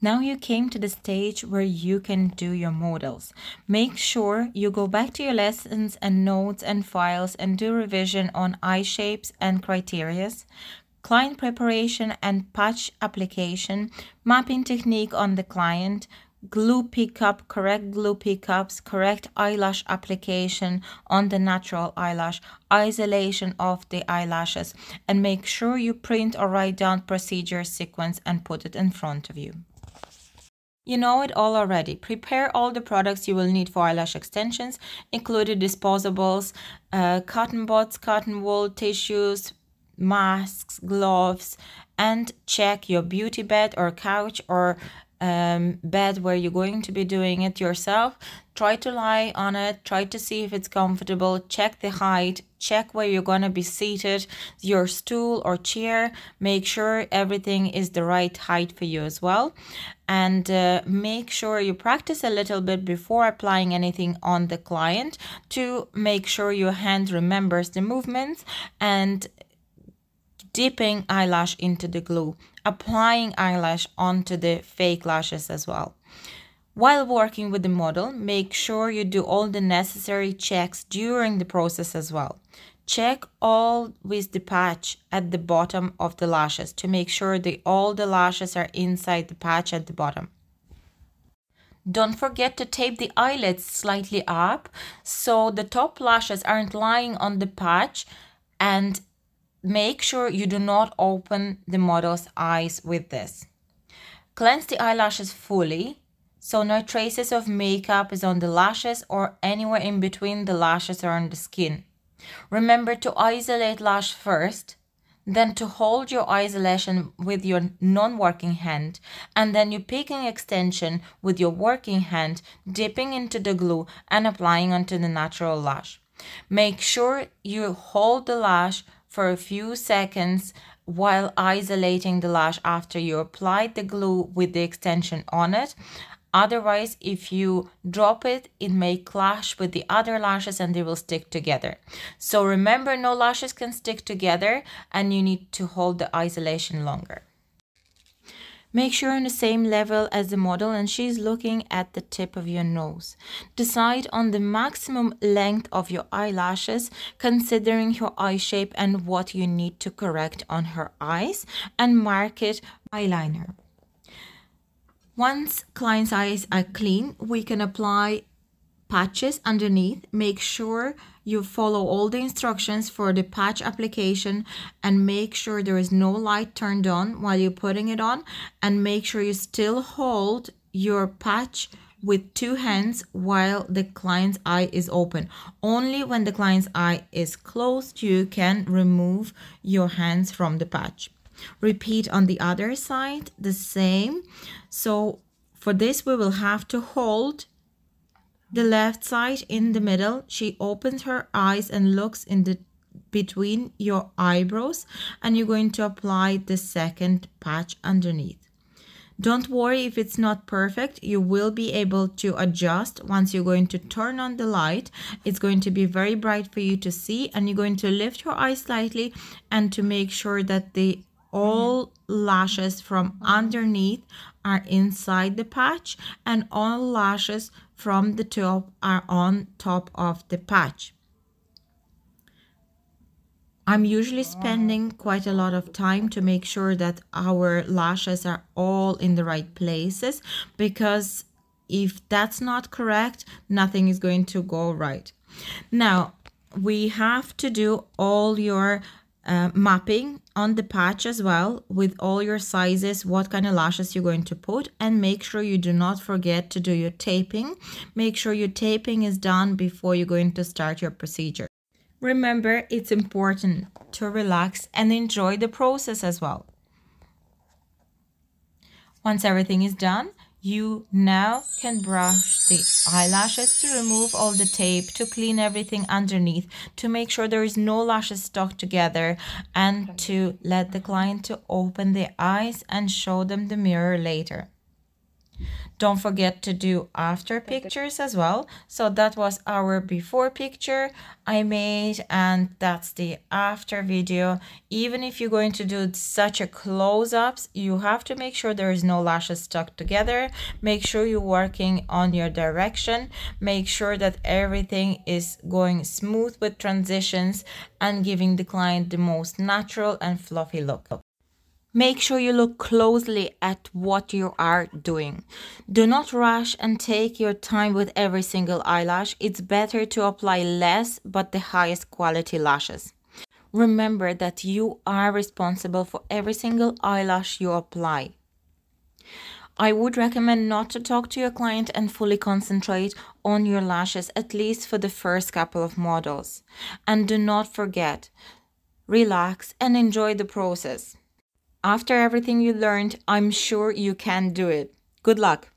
Now you came to the stage where you can do your models. Make sure you go back to your lessons and notes and files and do revision on eye shapes and criterias, client preparation and patch application, mapping technique on the client, glue pickup, correct glue pickups, correct eyelash application on the natural eyelash, isolation of the eyelashes, and make sure you print or write down procedure sequence and put it in front of you. You know it all already. Prepare all the products you will need for eyelash extensions, including disposables, cotton buds, cotton wool, tissues, masks, gloves, and check your beauty bed or couch or bed where you're going to be doing it yourself. Try to lie on it, try to see if it's comfortable, check the height, check where you're going to be seated, your stool or chair, make sure everything is the right height for you as well. And make sure you practice a little bit before applying anything on the client to make sure your hand remembers the movements, and dipping eyelash into the glue, applying eyelash onto the fake lashes as well. While working with the model, make sure you do all the necessary checks during the process as well. Check all with the patch at the bottom of the lashes to make sure that all the lashes are inside the patch at the bottom. Don't forget to tape the eyelids slightly up so the top lashes aren't lying on the patch, and make sure you do not open the model's eyes with this. Cleanse the eyelashes fully, so no traces of makeup is on the lashes or anywhere in between the lashes or on the skin. Remember to isolate lash first, then to hold your isolation with your non-working hand, and then you picking extension with your working hand, dipping into the glue and applying onto the natural lash. Make sure you hold the lash for a few seconds while isolating the lash after you applied the glue with the extension on it. Otherwise, if you drop it, it may clash with the other lashes and they will stick together. So remember, no lashes can stick together and you need to hold the isolation longer. Make sure on the same level as the model and she's looking at the tip of your nose. Decide on the maximum length of your eyelashes, considering her eye shape and what you need to correct on her eyes, and mark it eyeliner. Once client's eyes are clean, we can apply patches underneath. Make sure you follow all the instructions for the patch application and make sure there is no light turned on while you're putting it on, and make sure you still hold your patch with two hands while the client's eye is open. Only when the client's eye is closed you can remove your hands from the patch. Repeat on the other side the same. So for this we will have to hold the left side in the middle. She opens her eyes and looks in the between your eyebrows, and you're going to apply the second patch underneath. Don't worry if it's not perfect. You will be able to adjust once you're going to turn on the light. It's going to be very bright for you to see, and you're going to lift your eyes slightly and to make sure that the all lashes from underneath are inside the patch and all lashes from the top are on top of the patch. I'm usually spending quite a lot of time to make sure that our lashes are all in the right places, because if that's not correct, nothing is going to go right. Now, we have to do all your mapping on the patch as well, with all your sizes, what kind of lashes you're going to put, and make sure you do not forget to do your taping. Make sure your taping is done before you're going to start your procedure. Remember, it's important to relax and enjoy the process as well. Once everything is done, you now can brush the eyelashes to remove all the tape, to clean everything underneath, to make sure there is no lashes stuck together, and to let the client to open their eyes and show them the mirror later. Don't forget to do after pictures as well. So that was our before picture I made, and that's the after video. Even if you're going to do such a close-ups, you have to make sure there is no lashes stuck together. Make sure you're working on your direction. Make sure that everything is going smooth with transitions and giving the client the most natural and fluffy look. Make sure you look closely at what you are doing. Do not rush and take your time with every single eyelash. It's better to apply less but the highest quality lashes. Remember that you are responsible for every single eyelash you apply. I would recommend not to talk to your client and fully concentrate on your lashes, at least for the first couple of models. And do not forget, relax and enjoy the process. After everything you learned, I'm sure you can do it. Good luck!